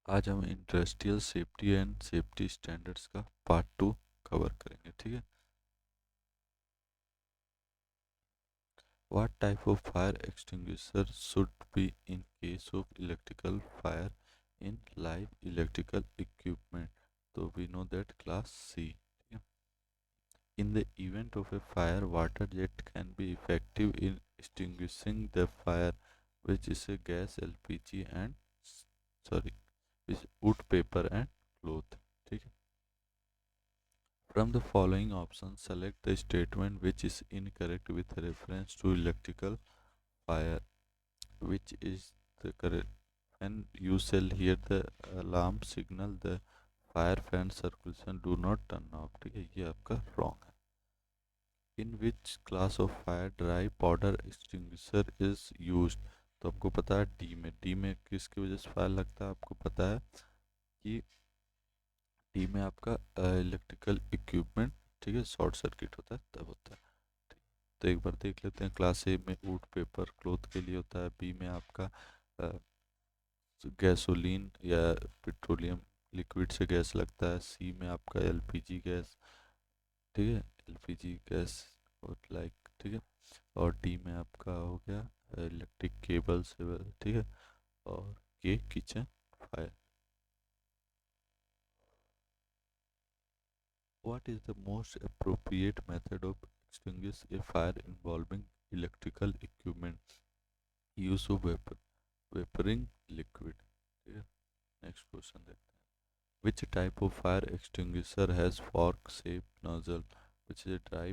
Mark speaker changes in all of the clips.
Speaker 1: आज हम industrial safety and safety standards का पार्ट 2 कवर करेंगे, ठीक है। What type of fire extinguisher should be in case of electrical fire in live electrical equipment? तो we know that class C, ठीक है। In the event of a fire, water jet can be effective इन extinguishing the fire, which is a gas, LPG and sorry, is wood, paper and cloth, ठीक है। From the following options, select the statement which is incorrect with reference to electrical fire. Which is the correct? When you shall hear the alarm signal, the fire fan circulation do not turn off, ठीक है, ये आपका wrong है। In which class of fire dry powder extinguisher is used? तो आपको पता है D में किसकी वजह से फायर लगता है, आपको पता है कि डी में आपका इलेक्ट्रिकल इक्विपमेंट, ठीक है, शॉर्ट सर्किट होता है तब होता है। तो एक बार देख लेते हैं। क्लास ए में वुड, पेपर, क्लोथ के लिए होता है। बी में आपका गैसोलीन या पेट्रोलियम लिक्विड से गैस लगता है। सी में आपका एलपीजी गैस, ठीक है, एलपीजी गैस और लाइक, ठीक है। और डी में आपका हो गया इलेक्ट्रिक केबल से, ठीक है। और के kitchen fire. What is the most appropriate method of extinguish a fire involving electrical equipment? Use of vaporing liquid, ठीक है। नेक्स्ट क्वेश्चन देखते हैं। Which type of fire extinguisher has fork shaped nozzle, which is a dry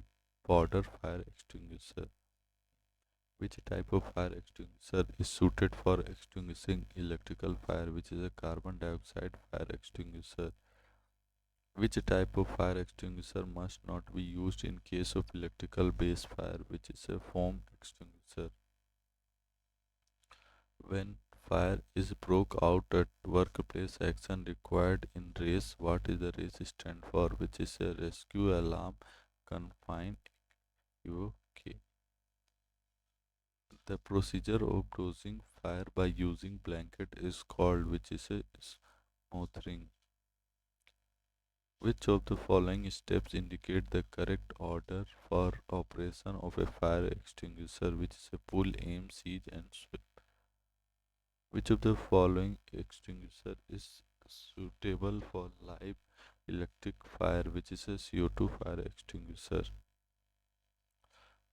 Speaker 1: powder fire extinguisher? Which type of fire extinguisher is suited for extinguishing electrical fire, which is a carbon dioxide fire extinguisher? Which type of fire extinguisher must not be used in case of electrical base fire, which is a foam extinguisher? When fire is broke out at workplace, action required in RACE. What is the RACE stand for? Which is a rescue, alarm, confine, evacuate. The procedure of dosing fire by using blanket is called, which is a smothering. Which of the following steps indicate the correct order for operation of a fire extinguisher, which is a pull, aim, siege and sweep? Which of the following extinguisher is suitable for live electric fire, which is a CO2 fire extinguisher?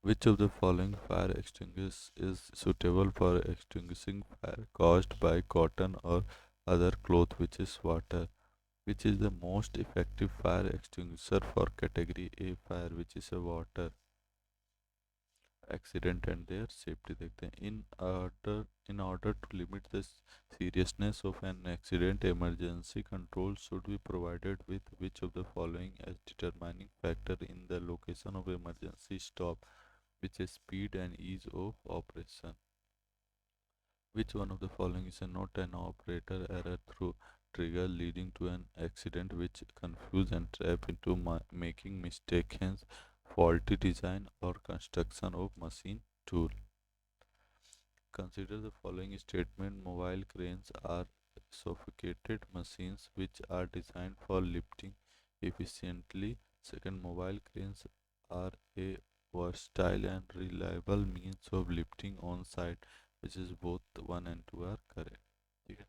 Speaker 1: Which of the following fire extinguisher is suitable for extinguishing fire caused by cotton or other cloth, which is water? Which is the most effective fire extinguisher for category A fire, which is a water? Accident and their safety देखते हैं। In order to limit the seriousness of an accident, emergency control should be provided with which of the following as determining factor in the location of emergency stop, which is speed and ease of operation? Which one of the following is not an operator error through trigger leading to an accident, which confuse and trap into making mistaken faulty design or construction of machine tool? Consider the following statement. Mobile cranes are sophisticated machines which are designed for lifting efficiently. Second, mobile cranes are a versatile and reliable means of lifting on site, which is both 1 and 2 are correct. ठीक है।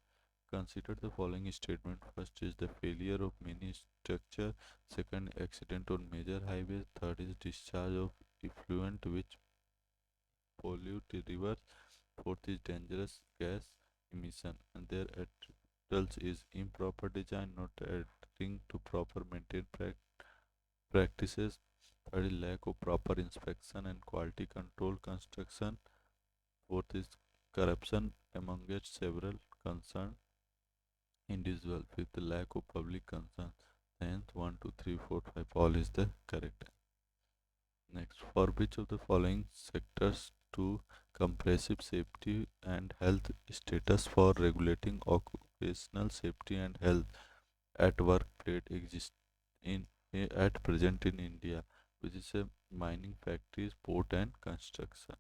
Speaker 1: Consider the following statement. First is the failure of many structure. Second, accident on major highways. Third is discharge of effluent which pollute rivers. Fourth is dangerous gas emission, and their attributes is improper design, not adhering to proper maintenance practices. Third is lack of proper inspection and quality control construction. Fourth is corruption amongst several concerned individuals. Fifth, lack of public concern. Tenth, 1, 2, 3, 4, 5, all is the correct. Next, for which of the following sectors to comprehensive safety and health status for regulating occupational safety and health at workplace exist in at present in India, which is a mining factories, port and construction?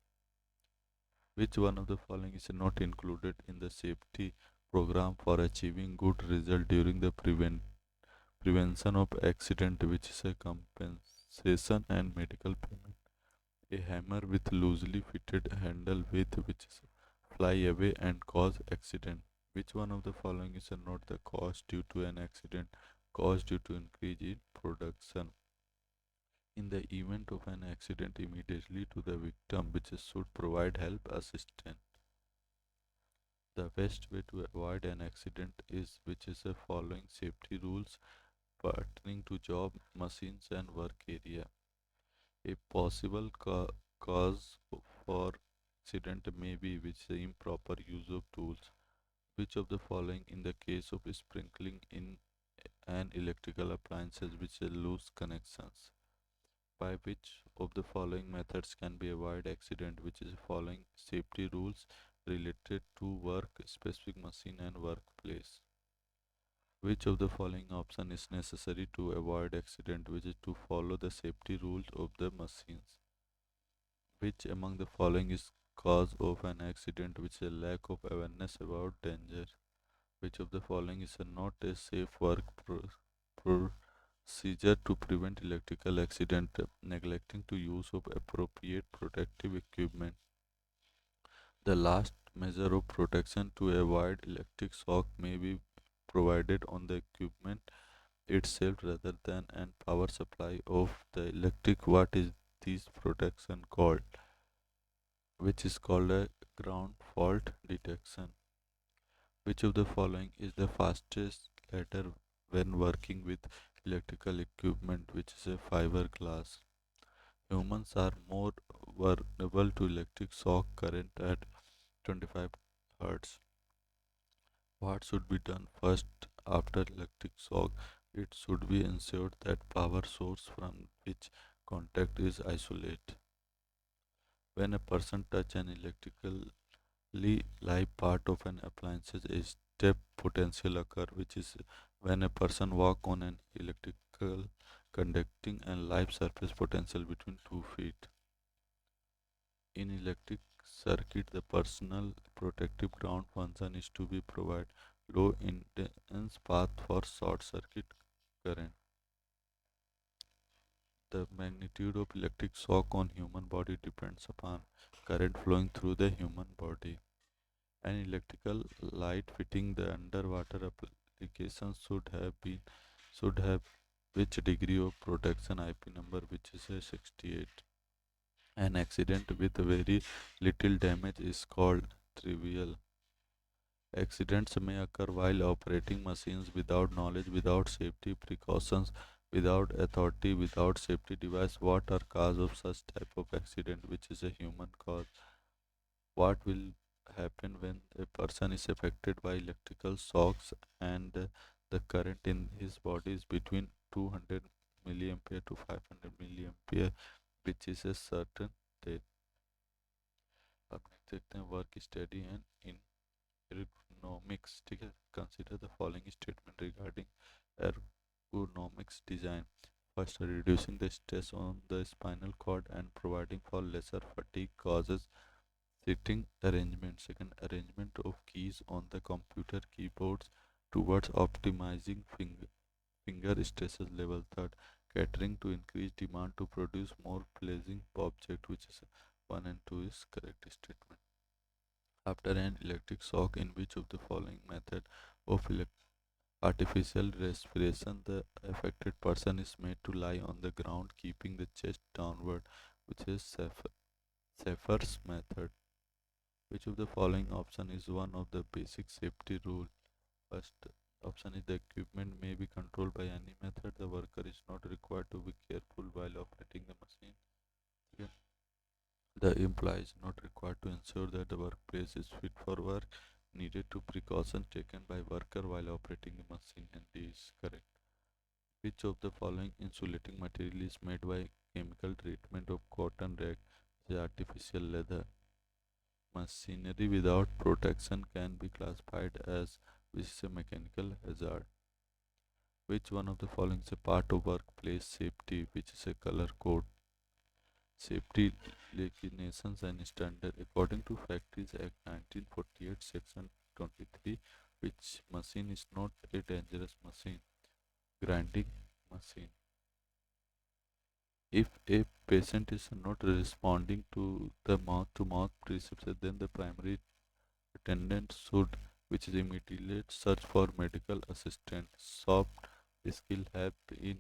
Speaker 1: Which one of the following is not included in the safety program for achieving good result during the prevention of accident, which is a compensation and medical payment. A hammer with loosely fitted handle with which is fly away and cause accident. Which one of the following is not the cause due to an accident caused due to increase in production? In the event of an accident, immediately to the victim, which should provide help assistance. The best way to avoid an accident is which is the following safety rules pertaining to job, machines and work area. A possible cause for accident may be which the improper use of tools. Which of the following in the case of sprinkling in an electrical appliances which lose connections? By which of the following methods can be avoid accident, which is following safety rules related to work, specific machine and workplace? Which of the following option is necessary to avoid accident, which is to follow the safety rules of the machines? Which among the following is cause of an accident, which is a lack of awareness about danger? Which of the following is not a safe work procedure to prevent electrical accident? Neglecting to use of appropriate protective equipment. The last measure of protection to avoid electric shock may be provided on the equipment itself rather than an power supply of the electric. What is this protection called? Which is called a ground fault detection. Which of the following is the fastest ladder when working with electrical equipment, which is a fiberglass? Humans are more vulnerable to electric shock current at 25 Hz. What should be done first after electric shock? It should be ensured that power source from which contact is isolated. When a person touch an electrically live part of an appliance, a step potential occur, which is when a person walk on an electrical conducting and live surface potential between 2 feet. In electric circuit, the personal protective ground function is to be provide low impedance path for short circuit current. The magnitude of electric shock on human body depends upon current flowing through the human body. An electrical light fitting the underwater application should have which degree of protection IP number, which is a 68. An accident with very little damage is called trivial. Accidents may occur while operating machines without knowledge, without safety precautions, without authority, without safety device. What are cause of such type of accident, which is a human cause? What will happen when a person is affected by electrical shocks and the current in his body is between 200 milliampere to 500 milliampere, which is a certain death. अब next देखते हैं work study and ergonomics. ठीक है, consider the following statement regarding ergonomics design. First, reducing the stress on the spinal cord and providing for lesser fatigue causes sitting arrangement. Second, arrangement of keys on the computer keyboards towards optimizing finger stresses level. Third, catering to increased demand to produce more pleasing object, which is 1 and 2 is correct statement. After an electric shock, in which of the following method of artificial respiration the affected person is made to lie on the ground keeping the chest downward, which is Safer's method? Which of the following option is one of the basic safety rule? First option is the equipment may be controlled by any method. The worker is not required to be careful while operating the machine. Second, the employee is not required to ensure that the workplace is fit for work. Needed to precautions taken by worker while operating the machine, and D is correct. Which of the following insulating material is made by chemical treatment of cotton rag? The artificial leather. Machinery without protection can be classified as which is a mechanical hazard. Which one of the following is a part of workplace safety, which is a color code? Safety legislations and standard. According to Factories Act 1948, Section 23, Which machine is not a dangerous machine? Grinding machine. If a patient is not responding to the mouth-to-mouth prescription, then the primary attendant should, which is immediately search for medical assistance. Soft skill help in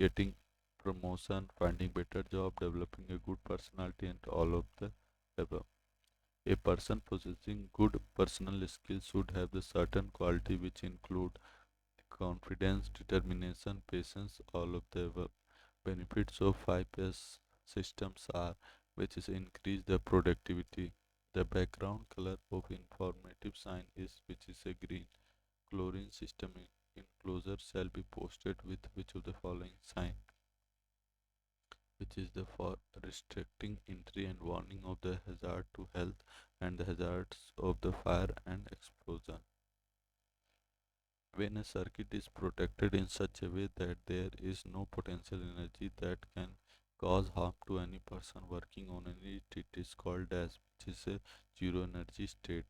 Speaker 1: getting promotion, finding better job, developing a good personality, and all of the above. A person possessing good personal skills should have the certain quality which include confidence, determination, patience, all of the above. Benefits of 5S systems are which is increase the productivity. The background color of informative sign is which is a green. Chlorine system enclosure shall be posted with which of the following sign, which is the for restricting entry and warning of the hazard to health and the hazards of the fire and explosion. When a circuit is protected in such a way that there is no potential energy that can cause harm to any person working on it, it is called as which is a zero energy state.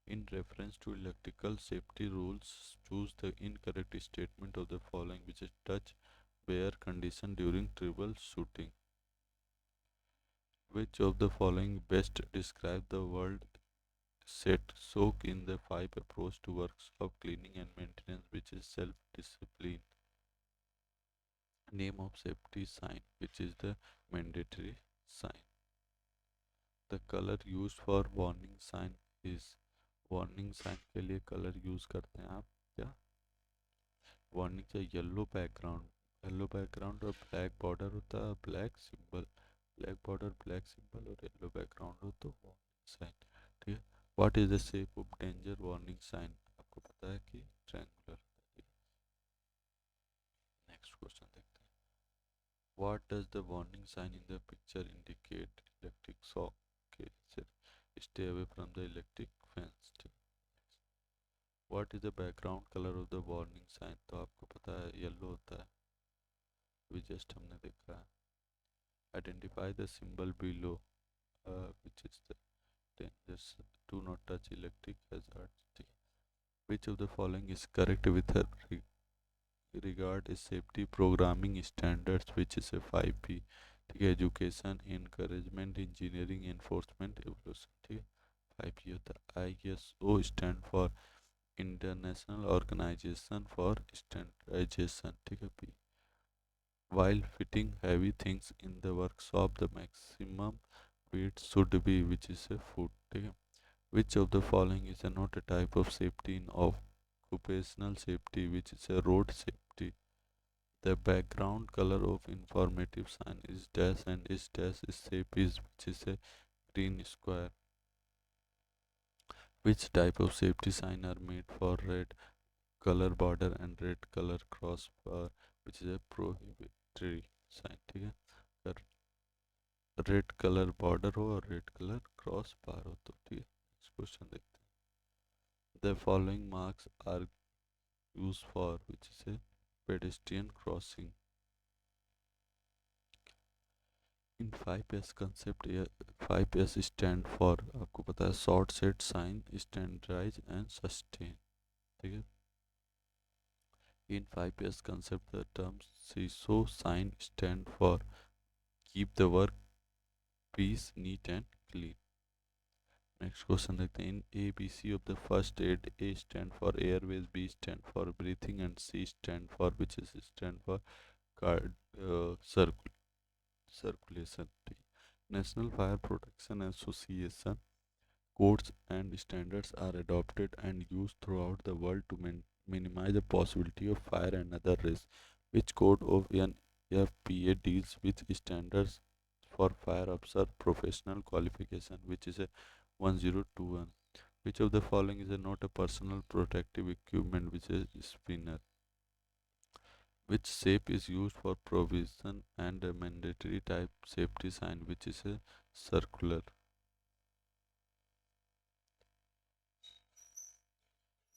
Speaker 1: In reference to electrical safety rules, choose the incorrect statement of the following, which is touch wear condition during troubleshooting. Which of the following best describe the word set soak in the 5 approach to workshop cleaning and maintenance, which is self-discipline? Name of safety sign, which is the mandatory sign. The color used for warning sign is, warning sign के लिए colour use करते हैं आप क्या? Warning का yellow background और black border होता है, black symbol, black border black symbol और येलो बैकग्राउंड हो तो वार्निंग साइन, ठीक है. What is the shape of danger warning sign? आपको पता है कि ट्रायंगुलर. नेक्स्ट क्वेश्चन देखते हैं. What does the warning sign in the picture indicate? Electric shock के stay away from the electric fence. What is the background colour of the warning sign? तो आपको पता है येलो होता है, अभी जस्ट हमने देखा है. Identify the symbol below which is the dangers, do not touch electric hazards. Which of the following is correct with regard is safety programming standards, which is a 5P. ठीक है. Education, encouragement, engineering, enforcement, evolution. ठीक है. 5P होता है. ISO stand for international organisation for standardisation. ठीक है. P. While fitting heavy things in the workshop, the maximum weight should be, which is a foot. ठीक है. Which of the following is not a type of safety in occupational safety, which is a road safety? The background color of informative sign is dash and is dash is shape is which is a green square. Which type of safety sign are made for red color border and red color crossbar, which is a prohibitory sign? ठीक है. अगर red colour border हो और red colour cross bar हो तो ठीक है. Next question देखते हैं. The following marks are use for which is a pedestrian crossing. In 5S concept, 5S stand for, आपको पता है, sort set, shine, standardise and sustain. ठीक है. In 5S concept the term seiso shine stand for keep the work piece neat and clean. Next question देखते हैं. In ABC of the first aid, A stand for airways, B stand for breathing and C stand for which is stand for circulation. National Fire Protection Association codes and standards are adopted and used throughout the world to minimize the possibility of fire and other risks. Which code of NFPA deals with standards for fire officer professional qualification, which is a 1021? Which of the following is not a personal protective equipment, which is spinner? Which shape is used for provision and a mandatory type safety sign, which is a circular?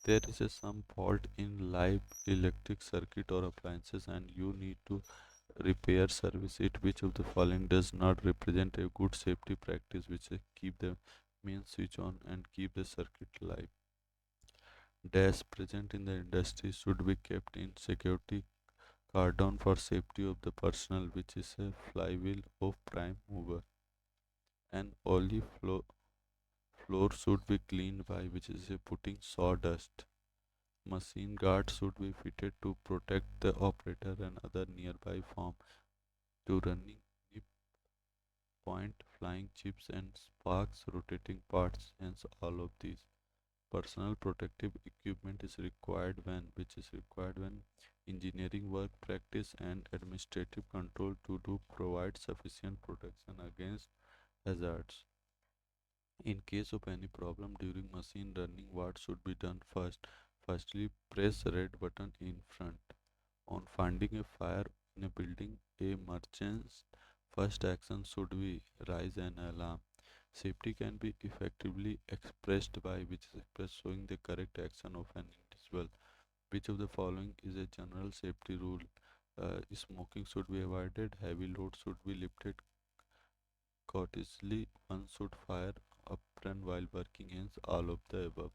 Speaker 1: There is some fault in live electric circuit or appliances and you need to repair service it. Which of the following does not represent a good safety practice, which is keep the main switch on and keep the circuit live? Dash present in the industry should be kept in security cordon for safety of the personnel, which is a flywheel of prime mover. And only floor should be cleaned by, which is a putting sawdust. Machine guards should be fitted to protect the operator and other nearby farm to running nip point, flying chips and sparks, rotating parts, hence all of these. Personal protective equipment is required when, which is required when engineering work practice and administrative control to do provide sufficient protection against hazards. In case of any problem during machine running, what should be done first? Firstly, press red button in front. On finding a fire in a building, a merchant's first action should be raise an alarm. Safety can be effectively expressed by, which is expressed showing the correct action of an individual. Which of the following is a general safety rule? Smoking should be avoided, heavy load should be lifted cautiously, one should fire upfront while working, hence all of the above.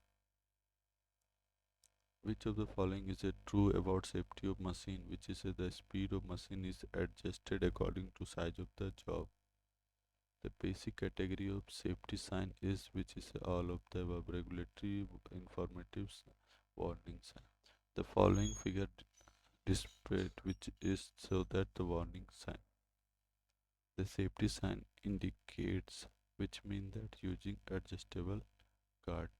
Speaker 1: Which of the following is a true about safety of machine? Which is the speed of machine is adjusted according to size of the job. The basic category of safety sign is, which is all of the above, regulatory, informative, warning sign. The following figure displayed, which is so that the warning sign. The safety sign indicates, which means that using adjustable guard.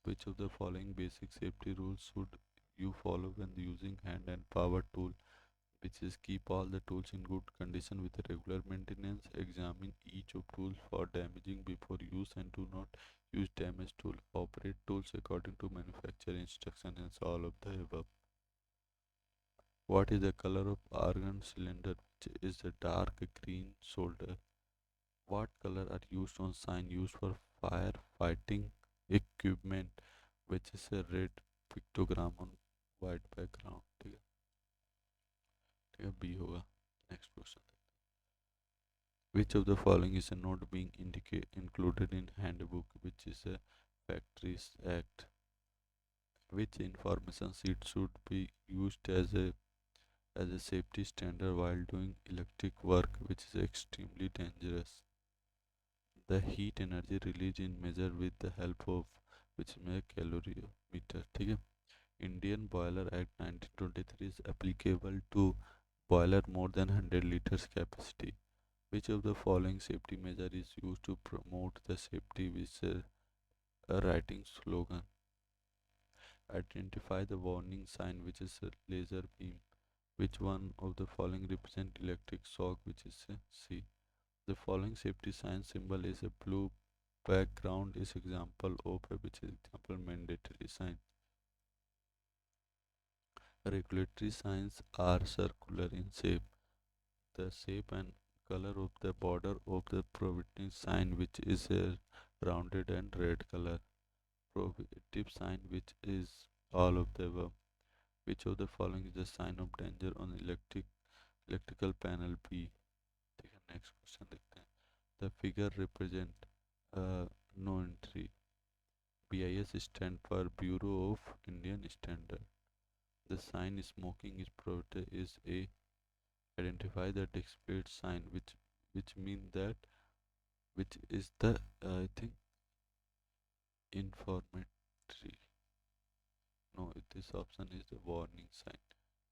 Speaker 1: Which of the following basic safety rules should you follow when using hand and power tool? Which is keep all the tools in good condition with regular maintenance. Examine each of tools for damaging before use and do not use damaged tool. Operate tools according to manufacturer instruction, and all of the above. What is the color of argon cylinder? Which is a dark green solder. What color are used on sign used for fire fighting equipment? Which is a red pictogram on white background. ठीक है, ठीक है, B होगा. Next question. Which of the following is not being included in handbook? Which is a Factories Act? Which information sheet should be used as a safety standard while doing electric work, which is extremely dangerous? The heat energy released in measure with the help of, which is a calorimeter. ठीक है. Indian Boiler Act 1923 is applicable to boiler more than 100 liters capacity. Which of the following safety measure is used to promote the safety with a writing slogan? Identify the warning sign, which is a laser beam. Which one of the following represent electric shock, which is a C? The following safety sign symbol is a blue background is example of a, which is example mandatory sign. Regulatory signs are circular in shape. The shape and color of the border of the prohibitive sign, which is a rounded and red color. Prohibitive sign, which is all of the above. Which of the following is the sign of danger on electrical panel B? ठीक है, next question देखते हैं. The figure represent no entry. BIS stand for Bureau of Indian Standard. The sign smoking is prohibited is A. Identify the displayed sign, which mean that, which is the I think informatory. No, this option is the warning sign.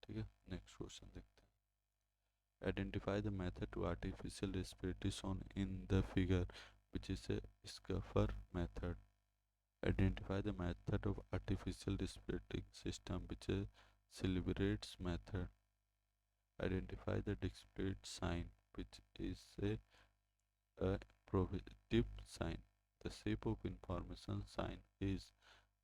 Speaker 1: ठीक है, next question देखते हैं. Identify the method to artificial respiratory shown in the figure, which is a scuffer method. Identify the method of artificial respirating system, which is celebrates method. Identify the displayed sign, which is a prohibitive sign. The shape of information sign is,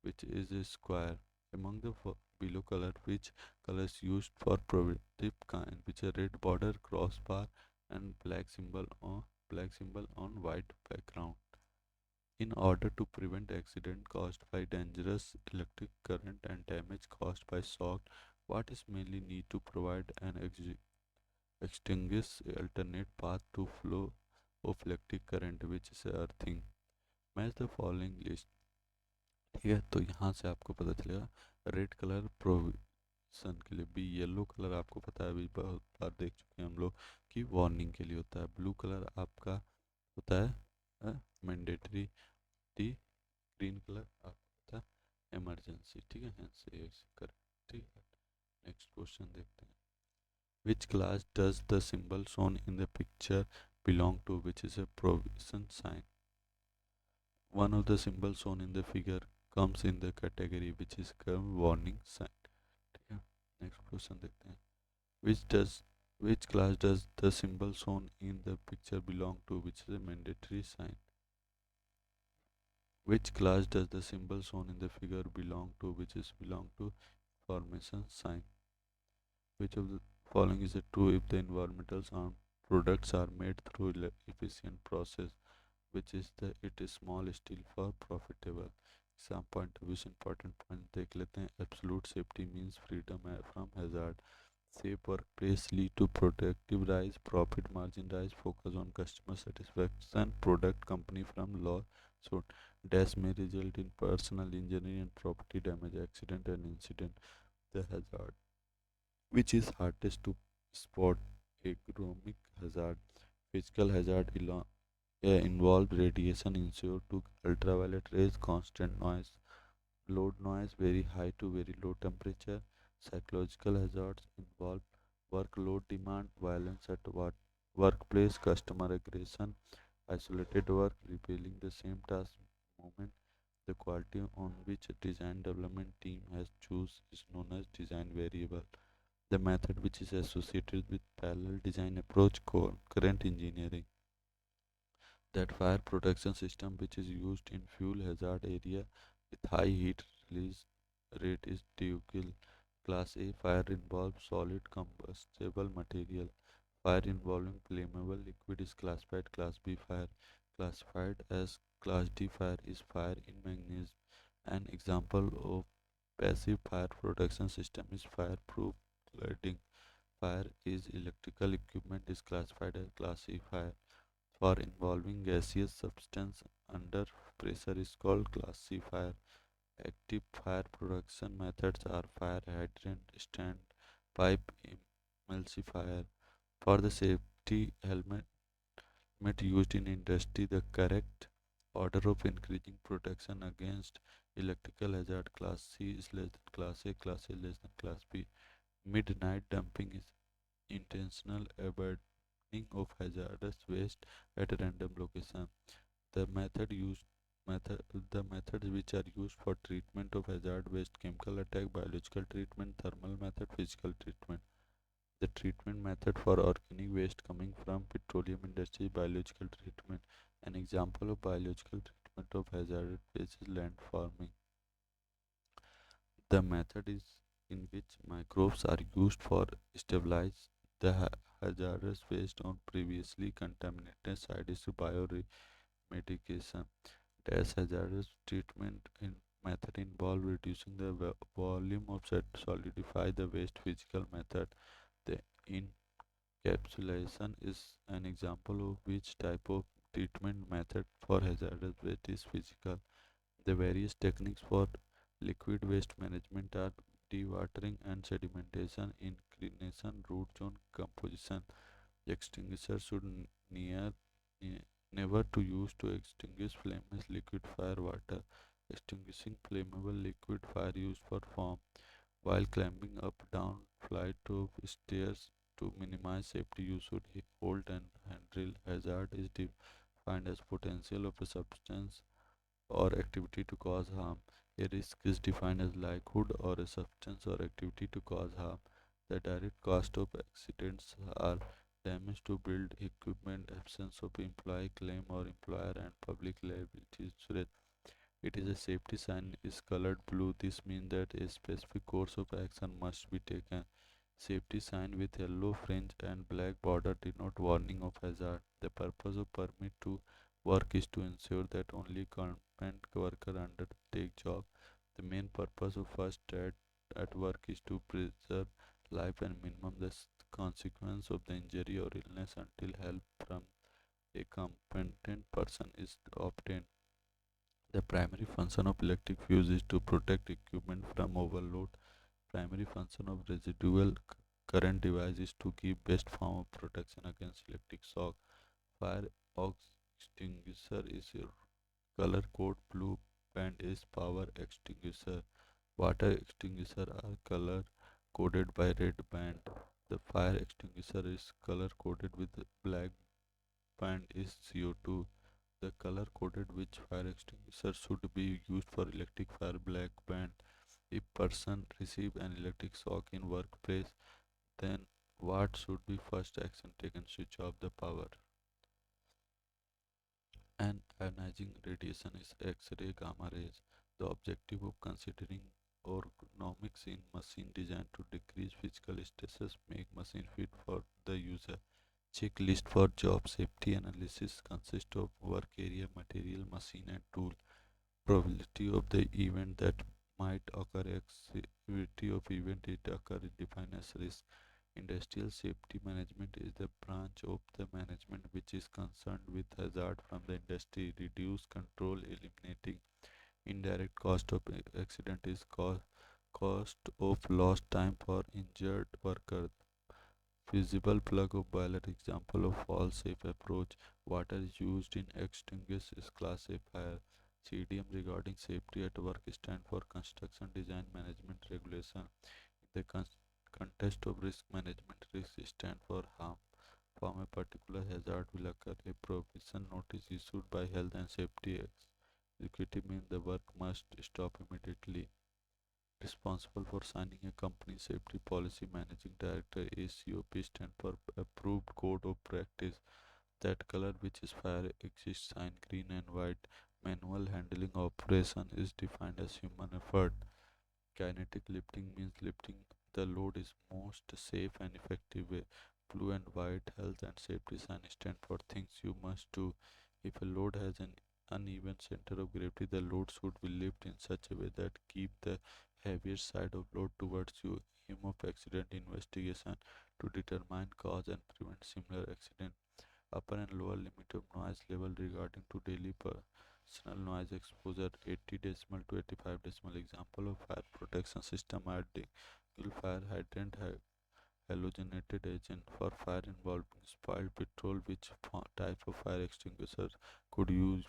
Speaker 1: which is a square. Among the below color, which colors used for prohibitive kind, which are red border, crossbar, and black symbol on white background. In order to prevent accident caused by dangerous electric current and damage caused by shock, what is mainly need to provide an extinguish alternate path to flow of electric current, which is earthing. Match the following list. ठीक है, तो यहाँ से आपको पता चलेगा red colour provision के लिए, बी येलो कलर आपको पता है, अभी बहुत बार देख चुके हैं हम लोग कि वार्निंग के लिए होता है, ब्लू कलर आपका होता है मैंडेटरी, डी ग्रीन कलर आपको होता है इमरजेंसी। ठीक है, ऐसे ऐसे कर। ठीक है, नेक्स्ट क्वेश्चन देखते हैं। Which class does the symbol shown in the picture belong to, which is a provision sign? One of the symbols shown in the figure comes in the category which is called warning sign. ठीक है, next question देखते हैं। which does which class does the symbol shown in the picture belong to, which is a mandatory sign? Which class does the symbol shown in the figure belong to, which is belong to formation sign? Which of the following is true if the environmental sound products are made through efficient process, which is the it is small still for profitable? Exam point of view से important point देख लेते हैं। Absolute safety means freedom from hazard. Safe workplace lead to productive rise, profit margin rise, focus on customer satisfaction, product company from law. So dash may result in personal injury and property damage, accident and incident. The hazard, which is hardest to spot, economic hazard, physical hazard involve radiation insured to ultraviolet rays, constant noise, loud noise, very high to very low temperature. Psychological hazards involve workload demand, violence at workplace, customer aggression, isolated work, repealing the same task moment. The quality on which a design development team has choose is known as design variable. The method which is associated with parallel design approach, current engineering. That fire protection system which is used in fuel hazard area with high heat release rate is Dual Class A. Fire involves solid combustible material. Fire involving flammable liquid is classified Class B. Fire classified as Class D fire is fire in manganese. An example of passive fire protection system is fireproof cladding. Fire is electrical equipment is classified as Class C fire. For involving gaseous substance under pressure is called Class C fire. Active fire production methods are fire hydrant, stand, pipe, emulsifier. For the safety helmet used in industry, the correct order of increasing protection against electrical hazard Class C is less than Class A, Class A less than Class B. Midnight dumping is intentional abandoning of hazardous waste at a random location. The method used method the methods which are used for treatment of hazard waste: chemical attack, biological treatment, thermal method, physical treatment. The treatment method for organic waste coming from petroleum industry is biological treatment. An example of biological treatment of hazardous waste is land farming. The method is in which microbes are used for stabilize the hazardous waste on previously contaminated site is bioremediation. As hazardous treatment in method involve reducing the volume of solidify the waste. Physical method, the encapsulation is an example of which type of treatment method for hazardous waste is physical. The various techniques for liquid waste management are dewatering and sedimentation, inclination, root zone composition. Extinguisher should near never to use to extinguish flameless liquid fire water. Extinguishing flammable liquid fire used for foam. While climbing up down flight of stairs to minimize safety, you should hold and handle. Hazard is defined as potential of a substance or activity to cause harm. A risk is defined as likelihood or a substance or activity to cause harm. The direct cost of accidents are damage to build equipment, absence of employee claim or employer and public liability insurance. It is a safety sign is colored blue. This means that a specific course of action must be taken. Safety sign with yellow fringe and black border denote warning of hazard. The purpose of permit to work is to ensure that only competent worker undertake job. The main purpose of first aid at work is to preserve life and minimum the consequence of the injury or illness until help from a competent person is obtained. The primary function of electric fuse is to protect equipment from overload. Primary function of residual current device is to give best form of protection against electric shock. Fire extinguisher is a color code blue, and is power extinguisher. Water extinguisher are color coded by red band. The fire extinguisher is color coded with black band is CO2. The color coded which fire extinguisher should be used for electric fire black band. If person receive an electric shock in workplace, then what should be first action taken? Switch off the power. And ionizing radiation is X-ray gamma rays. The objective of considering ergonomics in machine design to decrease physical stresses, make machine fit for the user. Checklist for job safety analysis consists of work area, material, machine and tool. Probability of the event that might occur, severity of event it occur defined as risk. Industrial safety management is the branch of the management which is concerned with hazard from the industry. Reduce, control, eliminating indirect cost of accident is cost of lost time for injured worker. Feasible plug of boiler example of fall safe approach. Water is used in extinguish is class A fire. CDM regarding safety at work stand for construction design management regulation. In the context of risk management, risk stand for harm from a particular hazard will occur. A provision notice issued by health and safety executive means the work must stop immediately. Responsible for signing a company safety policy, managing director. ACOP stand for approved code of practice. That color which is fire exists sign green and white. Manual handling operation is defined as human effort. Kinetic lifting means lifting the load is most safe and effective way. Blue and white health and safety sign stand for things you must do. If a load has an uneven center of gravity, the load should be lifted in such a way that keep the heavier side of load towards you. Aim of accident investigation to determine cause and prevent similar accident. Upper and lower limit of noise level regarding to daily personal noise exposure 80 decimal to 85 decimal. Example of fire protection system are single fire hydrant, halogenated agent for fire involving spoiled petrol. Which type of fire extinguisher could use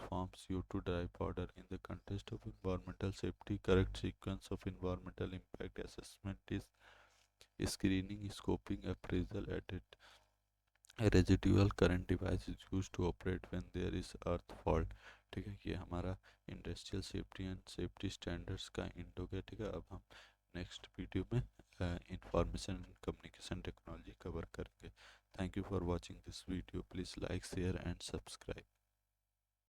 Speaker 1: form CO2 dry powder. In the context of environmental safety, correct sequence of environmental impact assessment is screening, scoping, appraisal, edit. A residual current device is use to operate when there is earth fault. ठीक है, ये हमारा industrial safety and safety standards का end हो गया। ठीक है, अब हम नेक्स्ट वीडियो में information and communication technology cover करेंगे। Thank you for watching this video. Please like share and subscribe.